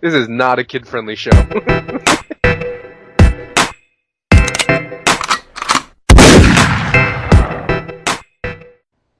This is not a kid-friendly show.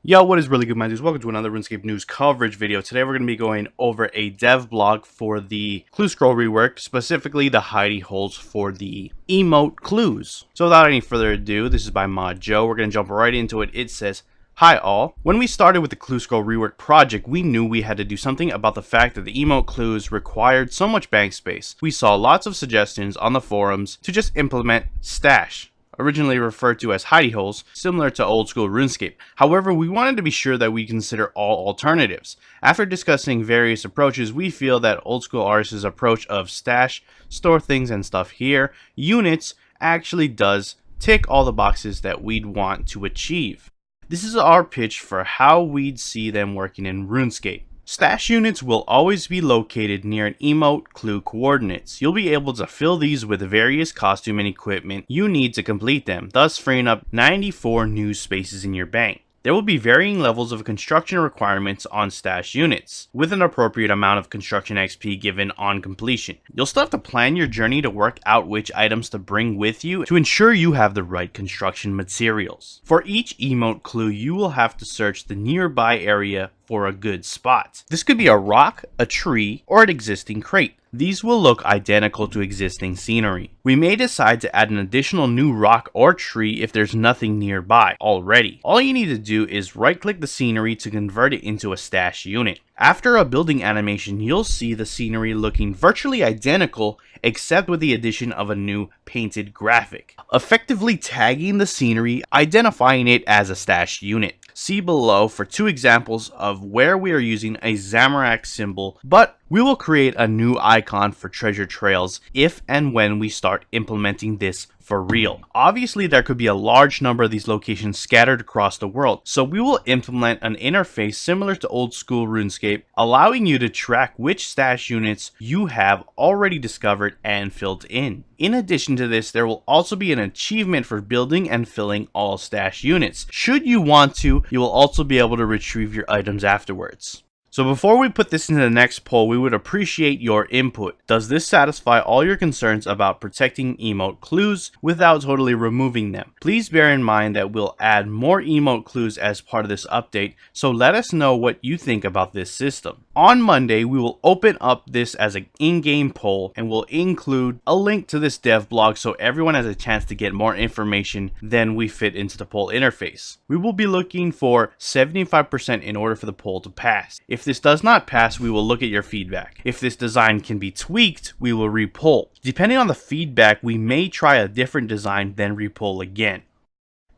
Yo, what is really good, my dudes? Welcome to another RuneScape news coverage video. Today we're going to be going over a dev blog for the clue scroll rework, specifically the Hidey Holes for the emote clues. So without any further ado, this is by Mod Joe. We're going to jump right into it. It says, "Hi all. When we started with the clue scroll rework project, we knew we had to do something about the fact that the emote clues required so much bank space. We saw lots of suggestions on the forums to just implement stash, originally referred to as hidey holes, similar to old school RuneScape. However, we wanted to be sure that we consider all alternatives. After discussing various approaches, we feel that old school artists' approach of stash, store things and stuff here, units, actually does tick all the boxes that we'd want to achieve. This is our pitch for how we'd see them working in RuneScape. Stash units will always be located near an emote clue coordinates. You'll be able to fill these with various costume and equipment you need to complete them, thus freeing up 94 new spaces in your bank. There will be varying levels of construction requirements on stash units, with an appropriate amount of construction XP given on completion. You'll still have to plan your journey to work out which items to bring with you to ensure you have the right construction materials. For each emote clue, you will have to search the nearby area for a good spot. This could be a rock, a tree, or an existing crate. These will look identical to existing scenery. We may decide to add an additional new rock or tree if there's nothing nearby already. All you need to do is right click the scenery to convert it into a stash unit. After a building animation, you'll see the scenery looking virtually identical except with the addition of a new painted graphic, effectively tagging the scenery, identifying it as a stash unit. See below for two examples of where we are using a Zamorak symbol, but we will create a new icon for treasure trails if and when we start implementing this for real. Obviously, there could be a large number of these locations scattered across the world, so we will implement an interface similar to old school RuneScape, allowing you to track which stash units you have already discovered and filled in. In addition to this, there will also be an achievement for building and filling all stash units. Should you want to, you will also be able to retrieve your items afterwards. So before we put this into the next poll, we would appreciate your input. Does this satisfy all your concerns about protecting emote clues without totally removing them? Please bear in mind that we'll add more emote clues as part of this update, so let us know what you think about this system. On Monday, we will open up this as an in-game poll and we'll include a link to this dev blog so everyone has a chance to get more information than we fit into the poll interface. We will be looking for 75% in order for the poll to pass. If this does not pass, we will look at your feedback. If this design can be tweaked, we will repoll. Depending on the feedback, we may try a different design, then repoll again.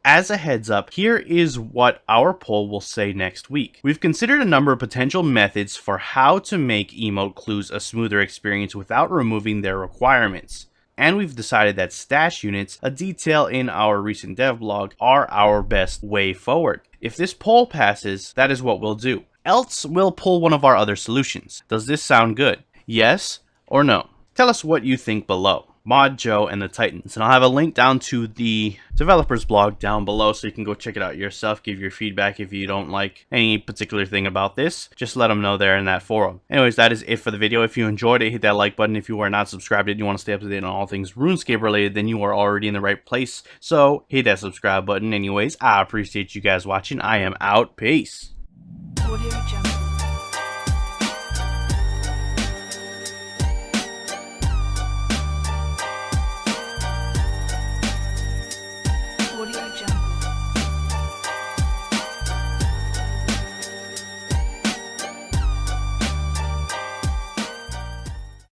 As a heads up, here is what our poll will say next week. We've considered a number of potential methods for how to make emote clues a smoother experience without removing their requirements. And we've decided that stash units, a detail in our recent devlog, are our best way forward. If this poll passes, that is what we'll do. Else, we'll pull one of our other solutions. Does this sound good? Yes or no? Tell us what you think below. Mod Joe and the Titans, and I'll have a link down to the developers blog down below so you can go check it out yourself, give your feedback. If you don't like any particular thing about this, just let them know there in that forum. Anyways, that is it for the video. If you enjoyed it, hit that like button. If you are not subscribed and you want to stay up to date on all things RuneScape related, then you are already in the right place, so hit that subscribe button. Anyways, I appreciate you guys watching. I am out. Peace. Audio Jungle.